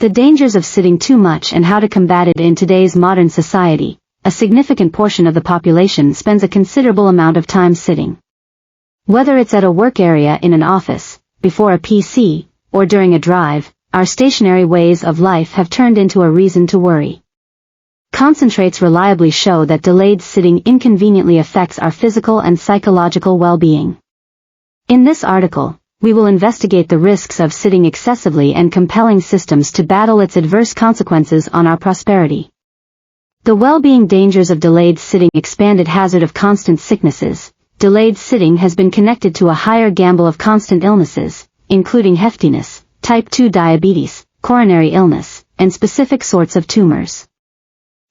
The dangers of sitting too much and how to combat it in today's modern society. A significant portion of the population spends a considerable amount of time sitting. Whether it's at a work area in an office, before a PC, or during a drive, our stationary ways of life have turned into a reason to worry. Concentrates reliably show that delayed sitting inconveniently affects our physical and psychological well-being. In this article, we will investigate the risks of sitting excessively and compelling systems to battle its adverse consequences on our prosperity. The well-being dangers of delayed sitting. Expanded hazard of constant sicknesses. Delayed sitting has been connected to a higher gamble of constant illnesses, including heftiness, type 2 diabetes, coronary illness, and specific sorts of tumors.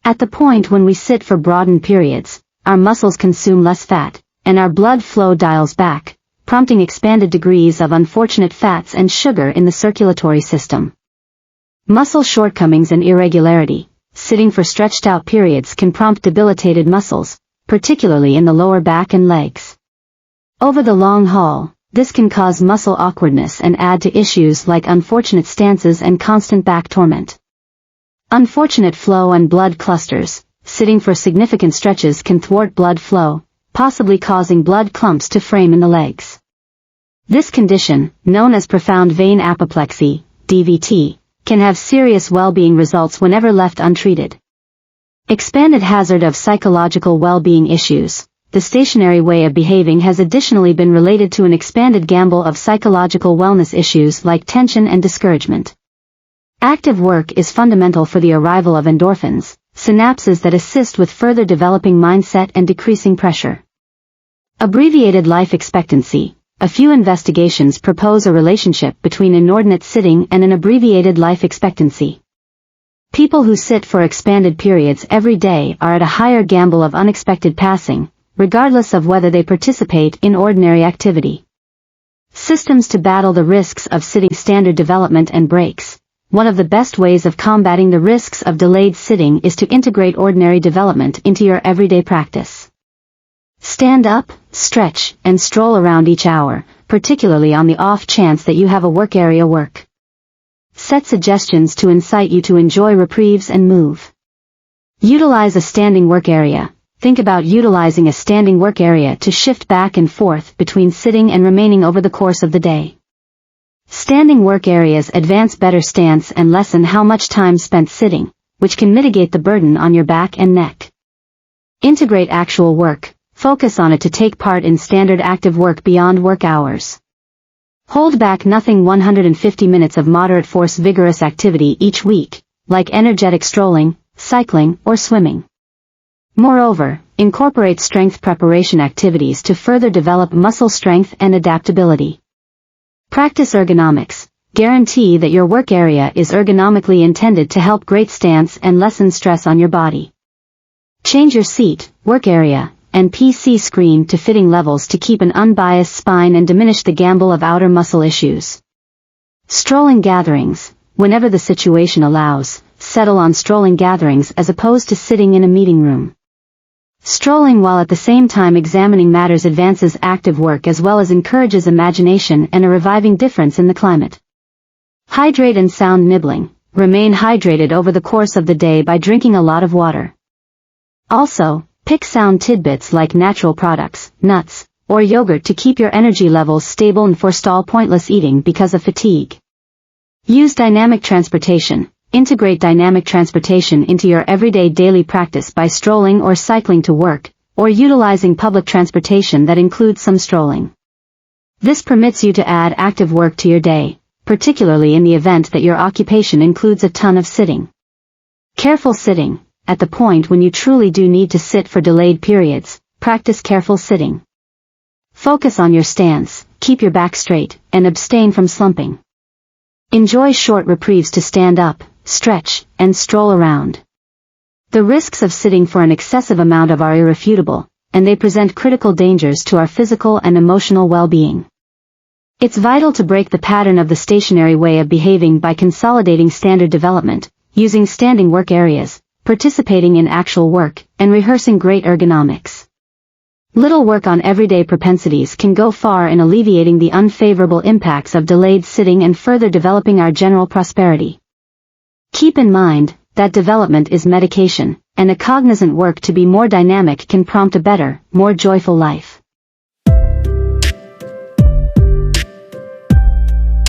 At the point when we sit for broadened periods, our muscles consume less fat, and our blood flow dials back, prompting expanded degrees of unfortunate fats and sugar in the circulatory system. Muscle shortcomings and irregularity. Sitting for stretched out periods can prompt debilitated muscles, particularly in the lower back and legs. Over the long haul, this can cause muscle awkwardness and add to issues like unfortunate stances and constant back torment. Unfortunate flow and blood clusters. Sitting for significant stretches can thwart blood flow, possibly causing blood clumps to frame in the legs. This condition, known as profound vein apoplexy, DVT, can have serious well-being results whenever left untreated. Expanded hazard of psychological well-being issues. The stationary way of behaving has additionally been related to an expanded gamble of psychological wellness issues like tension and discouragement. Active work is fundamental for the arrival of endorphins, synapses that assist with further developing mindset and decreasing pressure. Abbreviated life expectancy. A few investigations propose a relationship between inordinate sitting and an abbreviated life expectancy. People who sit for expanded periods every day are at a higher gamble of unexpected passing, regardless of whether they participate in ordinary activity. Systems to battle the risks of sitting. Standard development and breaks. One of the best ways of combating the risks of delayed sitting is to integrate ordinary development into your everyday practice. Stand up, stretch, and stroll around each hour, particularly on the off chance that you have a work area work. Set suggestions to incite you to enjoy reprieves and move. Utilize a standing work area. Think about utilizing a standing work area to shift back and forth between sitting and remaining over the course of the day. Standing work areas advance better stance and lessen how much time spent sitting, which can mitigate the burden on your back and neck. Integrate actual work. Focus on it to take part in standard active work beyond work hours. Hold back nothing 150 minutes of moderate force vigorous activity each week, like energetic strolling, cycling, or swimming. Moreover, incorporate strength preparation activities to further develop muscle strength and adaptability. Practice ergonomics. Guarantee that your work area is ergonomically intended to help great stance and lessen stress on your body. Change your seat, work area, and PC screen to fitting levels to keep an unbiased spine and diminish the gamble of outer muscle issues. Strolling gatherings. Whenever the situation allows, settle on strolling gatherings as opposed to sitting in a meeting room. Strolling while at the same time examining matters advances active work as well as encourages imagination and a reviving difference in the climate. Hydrate and sound nibbling. Remain hydrated over the course of the day by drinking a lot of water. Also, pick sound tidbits like natural products, nuts, or yogurt to keep your energy levels stable and forestall pointless eating because of fatigue. Use dynamic transportation. Integrate dynamic transportation into your everyday daily practice by strolling or cycling to work, or utilizing public transportation that includes some strolling. This permits you to add active work to your day, particularly in the event that your occupation includes a ton of sitting. Careful sitting. At the point when you truly do need to sit for delayed periods, practice careful sitting. Focus on your stance, keep your back straight, and abstain from slumping. Enjoy short reprieves to stand up, stretch, and stroll around. The risks of sitting for an excessive amount are irrefutable, and they present critical dangers to our physical and emotional well-being. It's vital to break the pattern of the stationary way of behaving by consolidating standard development, using standing work areas, participating in actual work, and rehearsing great ergonomics. Little work on everyday propensities can go far in alleviating the unfavorable impacts of delayed sitting and further developing our general prosperity. Keep in mind that development is medication, and a cognizant work to be more dynamic can prompt a better, more joyful life.